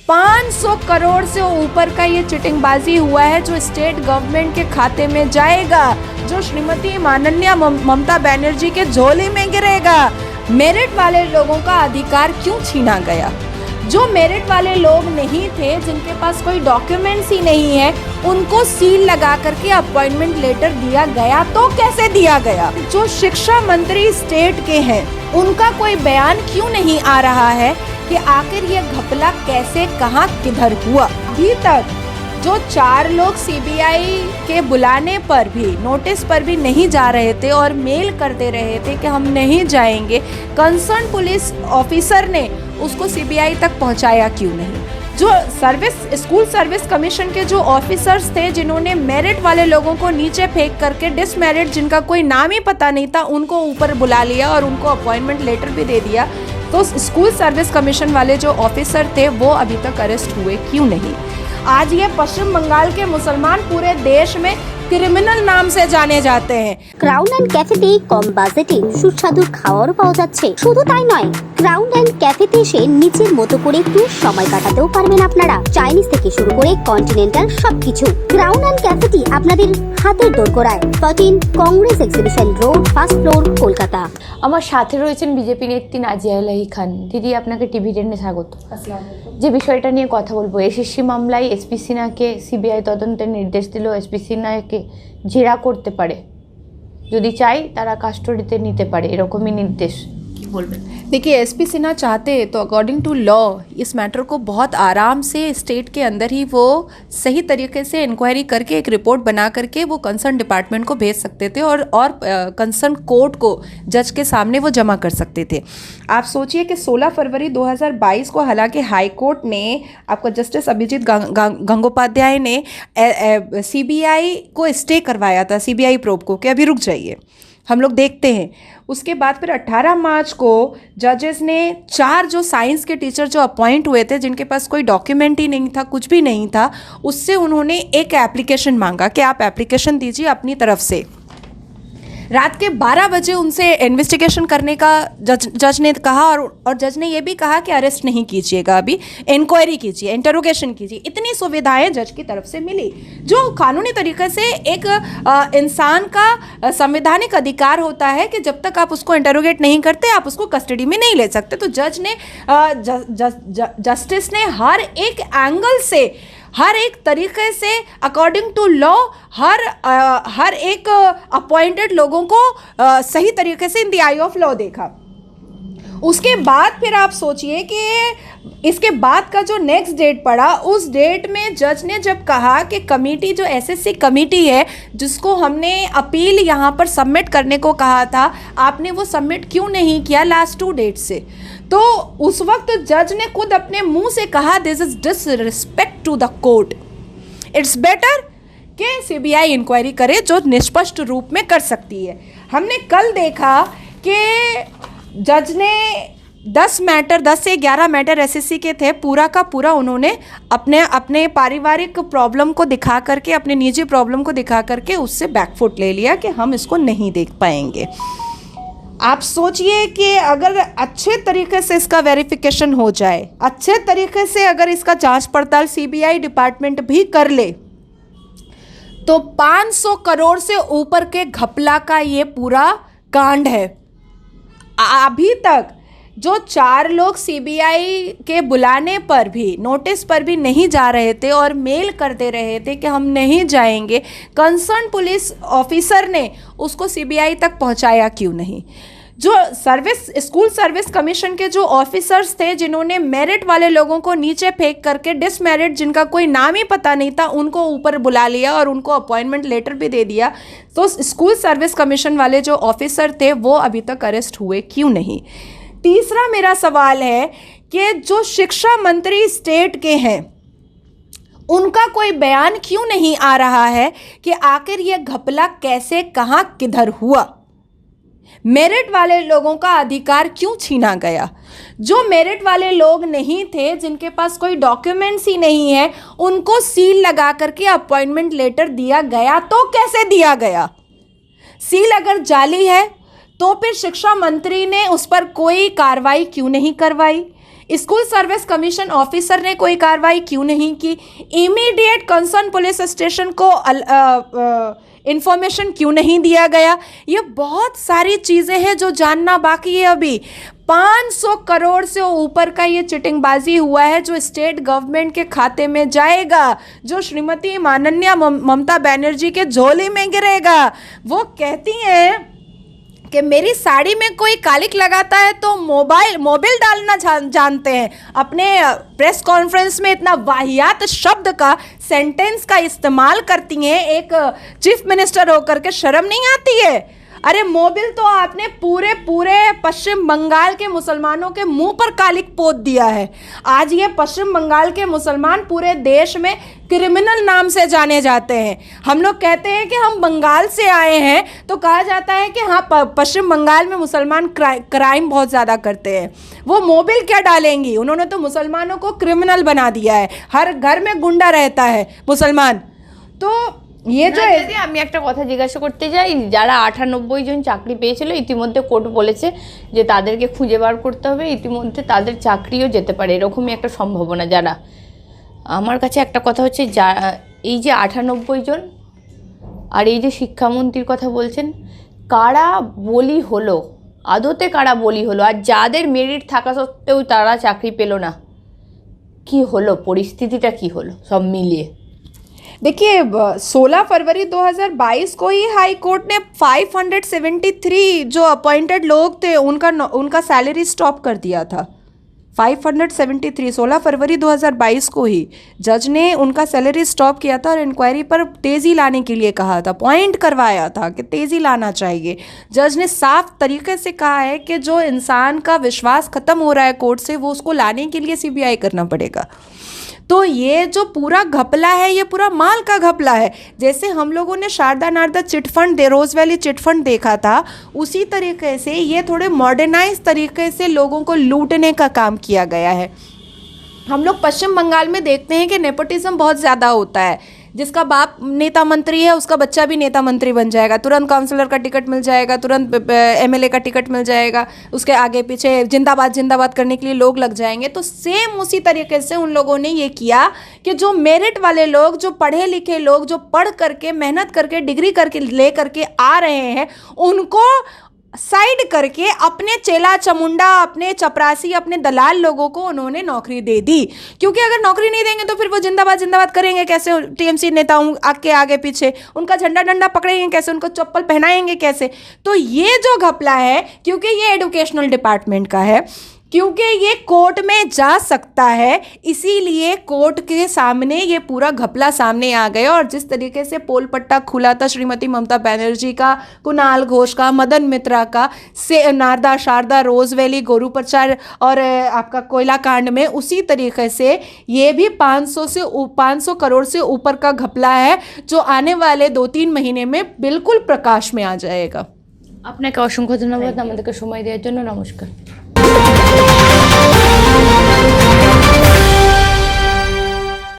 500 करोड़ से ऊपर का ये चिटिंगबाजी हुआ है जो स्टेट गवर्नमेंट के खाते में जाएगा, जो श्रीमती माननीय ममता बनर्जी के झोले में गिरेगा। मेरिट वाले लोगों का अधिकार क्यों छीना गया? जो मेरिट वाले लोग नहीं थे, जिनके पास कोई डॉक्यूमेंट्स ही नहीं है, उनको सील लगा करके अपॉइंटमेंट लेटर दिया गया। तो कैसे दिया गया? जो शिक्षा मंत्री स्टेट के हैं, उनका कोई बयान क्यों नहीं आ रहा है कि आखिर ये घपला कैसे, कहां, किधर हुआ? अभी तक जो 4 लोग सीबीआई के बुलाने पर भी, नोटिस पर भी नहीं जा रहे थे और मेल करते रहे थे कि हम नहीं जाएंगे, कंसर्न पुलिस ऑफिसर ने उसको सीबीआई तक पहुंचाया क्यों नहीं? जो स्कूल सर्विस कमीशन के जो ऑफिसर्स थे, जिन्होंने मेरिट वाले लोगों को नीचे फेंक करके डिसमेरिट, जिनका कोई नाम ही पता नहीं था, उनको ऊपर बुला लिया और उनको अपॉइंटमेंट लेटर भी दे दिया, तो स्कूल सर्विस कमीशन वाले जो ऑफिसर थे वो अभी तक अरेस्ट हुए क्यों नहीं? आज ये पश्चिम बंगाल के मुसलमान पूरे देश में ক্রিমিনাল নাম से जाने जाते हैं। ক্রাউন এন্ড ক্যাফেতে কম বাজেটে সুস্বাদু খাওয়ারও পাওয়া যাচ্ছে। শুধু তাই নয়, ক্রাউন এন্ড ক্যাফেতে এসে নিজের মতো করে একটু সময় কাটাতেও পারবেন আপনারা। চাইনিজ থেকে শুরু করে কন্টিনেন্টাল সবকিছু। ক্রাউন এন্ড ক্যাফেটি আপনাদের হাতের দোরগোড়ায়, 13 Congress exhibition road, first floor, Kolkata. আমার সাথে রয়েছেন বিজেপি নেত্রী নাজিয়া আলাহি খান। দিদি, আপনাকে টিভি টেনে স্বাগত। যে বিষয়টা নিয়ে কথা বলবো, এসএসসি মামলায় এসপি সিনহাকে সিবিআই তদন্তের নির্দেশ দিল। এসপি সিনহাকে জেরা করতে পারে, যদি চাই তারা কাস্টডিতে নিতে পারে, এরকমই নির্দেশ। কি বলবেন? देखिए, एसपी सिन्हा चाहते तो अकॉर्डिंग टू लॉ इस मैटर को बहुत आराम से स्टेट के अंदर ही वो सही तरीके से इंक्वायरी करके एक रिपोर्ट बना करके वो कंसर्न डिपार्टमेंट को भेज सकते थे और कंसर्न कोर्ट को, जज के सामने वो जमा कर सकते थे। आप सोचिए कि 16 फरवरी 2022 को हालांकि हाई कोर्ट ने, आपका जस्टिस अभिजीत गंगोपाध्याय ने सीबीआई को स्टे करवाया था, सीबीआई प्रोब को, कि अभी रुक जाइए, हम लोग देखते हैं। उसके बाद फिर 18 मार्च को जजेस ने 4 जो साइंस के टीचर जो अपॉइंट हुए थे, जिनके पास कोई डॉक्यूमेंट ही नहीं था, कुछ भी नहीं था, उससे उन्होंने एक एप्लीकेशन मांगा कि आप एप्लीकेशन दीजिए अपनी तरफ से। रात के 12 बजे उनसे इन्वेस्टिगेशन करने का जज ने कहा और जज ने ये भी कहा कि अरेस्ट नहीं कीजिएगा, अभी इंक्वायरी कीजिए, इंटरोगेशन कीजिए। इतनी सुविधाएं जज की तरफ से मिली, जो कानूनी तरीके से एक इंसान का संवैधानिक अधिकार होता है कि जब तक आप उसको इंटरोगेट नहीं करते, आप उसको कस्टडी में नहीं ले सकते। तो जज ने, जस्टिस ने हर एक एंगल से, हर एक तरीके से अकॉर्डिंग टू लॉ हर एक अपॉइंटेड लोगों को सही तरीके से in the I of law देखा। उसके बाद फिर आप सोचिए कि इसके बाद का जो नेक्स्ट डेट पड़ा, उस डेट में जज ने जब कहा कि कमेटी, जो एसएससी कमेटी है, जिसको हमने अपील यहाँ पर सबमिट करने को कहा था, आपने वो सबमिट क्यों नहीं किया लास्ट 2 डेट से? तो उस वक्त जज ने खुद अपने मुंह से कहा, this is disrespect to the court, it's better कि सीबीआई इंक्वायरी करे, जो निष्पक्ष रूप में कर सकती है। हमने कल देखा कि जज ने 10 से 11 मैटर एसएससी के थे, पूरा का पूरा उन्होंने अपने पारिवारिक प्रॉब्लम को दिखा करके, अपने निजी प्रॉब्लम को दिखा करके उससे बैकफुट ले लिया कि हम इसको नहीं देख पाएंगे। आप सोचिए कि अगर अच्छे तरीके से इसका वेरिफिकेशन हो जाए, अच्छे तरीके से अगर इसका जांच पड़ताल सीबीआई डिपार्टमेंट भी कर ले, तो 500 करोड़ से ऊपर के घपला का ये पूरा कांड है। अभी तक जो 4 लोग सीबीआई के बुलाने पर भी, नोटिस पर भी नहीं जा रहे थे और मेल करते रहे थे कि हम नहीं जाएंगे, कंसर्न पुलिस ऑफिसर ने उसको सीबीआई तक पहुंचाया क्यों नहीं? जो स्कूल सर्विस कमीशन के जो ऑफिसर्स थे, जिन्होंने मेरिट वाले लोगों को नीचे फेंक करके डिसमेरिट, जिनका कोई नाम ही पता नहीं था, उनको ऊपर बुला लिया और उनको अपॉइंटमेंट लेटर भी दे दिया, तो स्कूल सर्विस कमीशन वाले जो ऑफिसर थे वो अभी तक अरेस्ट हुए क्यों नहीं? तीसरा मेरा सवाल है कि जो शिक्षा मंत्री स्टेट के हैं, उनका कोई बयान क्यों नहीं आ रहा है कि आखिर ये घपला कैसे, कहां, किधर हुआ? मेरिट वाले लोगों का अधिकार क्यों छीना गया? जो मेरिट वाले लोग नहीं थे, जिनके पास कोई डॉक्यूमेंट्स ही नहीं है, उनको सील लगा करके अपॉइंटमेंट लेटर दिया गया। तो कैसे दिया गया? सील अगर जाली है तो फिर शिक्षा मंत्री ने उस पर कोई कार्रवाई क्यों नहीं करवाई? स्कूल सर्विस कमीशन ऑफिसर ने कोई कार्रवाई क्यों नहीं की? इमीडिएट कंसर्न पुलिस स्टेशन को इंफॉर्मेशन क्यों नहीं दिया गया? ये बहुत सारी चीज़ें हैं जो जानना बाकी है अभी। 500 करोड़ से ऊपर का ये चिटिंगबाजी हुआ है जो स्टेट गवर्नमेंट के खाते में जाएगा, जो श्रीमती माननीय ममता बनर्जी के झोली में गिरेगा। वो कहती हैं कि मेरी साड़ी में कोई कालिक लगाता है तो मोबिल डालना जानते हैं। अपने प्रेस कॉन्फ्रेंस में इतना वाहियात शब्द का सेंटेंस का इस्तेमाल करती हैं एक चीफ मिनिस्टर होकर के, शर्म नहीं आती है? अरे मोबिल तो आपने पूरे पश्चिम बंगाल के मुसलमानों के मुंह पर कालिक पोत दिया है। आज ये पश्चिम बंगाल के मुसलमान पूरे देश में क्रिमिनल नाम से जाने जाते हैं। हम लोग कहते हैं कि हम बंगाल से आए हैं तो कहा जाता है कि हाँ पश्चिम बंगाल में मुसलमान क्राइम बहुत ज़्यादा करते हैं। वो मोबिल क्या डालेंगी? उन्होंने तो मुसलमानों को क्रिमिनल बना दिया है। हर घर में गुंडा रहता है मुसलमान। तो ये जो আমি একটা কথা জিজ্ঞাসা করতে যাই, যারা 98 জন চাকরি পেয়েছিল ইতিমধ্যে কোর্ট বলেছে যে তাদেরকে খুঁজে বার করতে হবে, ইতিমধ্যে তাদের চাকরিও যেতে পারে, এরকমই একটা সম্ভাবনা। যারা আমার কাছে একটা কথা হচ্ছে, যা এই যে 98 জন আর এই যে শিক্ষামন্ত্রীর কথা বলছেন, কারা বলি হলো, আদতে কারা বলি হলো? আর যাদের মেরিট থাকা সত্ত্বেও তারা চাকরি পেল না, কি হলো, পরিস্থিতিটা কি হলো সব মিলিয়ে? देखिए 16 फरवरी 2022 को ही हाई कोर्ट ने 573 जो अपॉइंटेड लोग थे उनका सैलरी स्टॉप कर दिया था। 573 16 फरवरी 2022 को ही जज ने उनका सैलरी स्टॉप किया था और इंक्वायरी पर तेज़ी लाने के लिए कहा था, पॉइंट करवाया था कि तेज़ी लाना चाहिए। जज ने साफ तरीके से कहा है कि जो इंसान का विश्वास ख़त्म हो रहा है कोर्ट से, वो उसको लाने के लिए सीबीआई करना पड़ेगा। तो ये जो पूरा घपला है, ये पूरा माल का घपला है। जैसे हम लोगों ने शारदा नारदा चिटफंड रोज़ वैली चिटफंड देखा था, उसी तरीके से ये थोड़े मॉडर्नाइज तरीके से लोगों को लूटने का काम किया गया है। हम लोग पश्चिम बंगाल में देखते हैं कि नेपोटिज्म बहुत ज़्यादा होता है। जिसका बाप नेता मंत्री है उसका बच्चा भी नेता मंत्री बन जाएगा, तुरंत काउंसलर का टिकट मिल जाएगा, तुरंत एमएलए का टिकट मिल जाएगा, उसके आगे पीछे जिंदाबाद जिंदाबाद करने के लिए लोग लग जाएंगे। तो सेम उसी तरीके से उन लोगों ने ये किया कि जो मेरिट वाले लोग, जो पढ़े लिखे लोग, जो पढ़ करके मेहनत करके डिग्री करके ले करके आ रहे हैं, उनको साइड करके अपने चेला चमुंडा, अपने चपरासी, अपने दलाल लोगों को उन्होंने नौकरी दे दी। क्योंकि अगर नौकरी नहीं देंगे तो फिर वो जिंदाबाद जिंदाबाद करेंगे कैसे? टीएमसी नेताओं के आगे पीछे उनका झंडा डंडा पकड़ेंगे कैसे? उनको चप्पल पहनाएंगे कैसे? तो ये जो घपला है, क्योंकि ये एजुकेशनल डिपार्टमेंट का है, क्योंकि ये कोर्ट में जा सकता है, इसीलिए कोर्ट के सामने ये पूरा घपला सामने आ गया। और जिस तरीके से पोल पट्टा खुला था श्रीमती ममता बनर्जी का, कुणाल घोष का, मदन मित्रा का, से नारदा शारदा रोज़ वैली गोरू प्रचार और आपका कोयला कांड में, उसी तरीके से ये भी 500 करोड़ से ऊपर का घपला है जो आने वाले 2-3 महीने में बिल्कुल प्रकाश में आ जाएगा। আপনাকে অসংখ্য ধন্যবাদ আমাদেরকে সময় দেওয়ার জন্য। নমস্কার।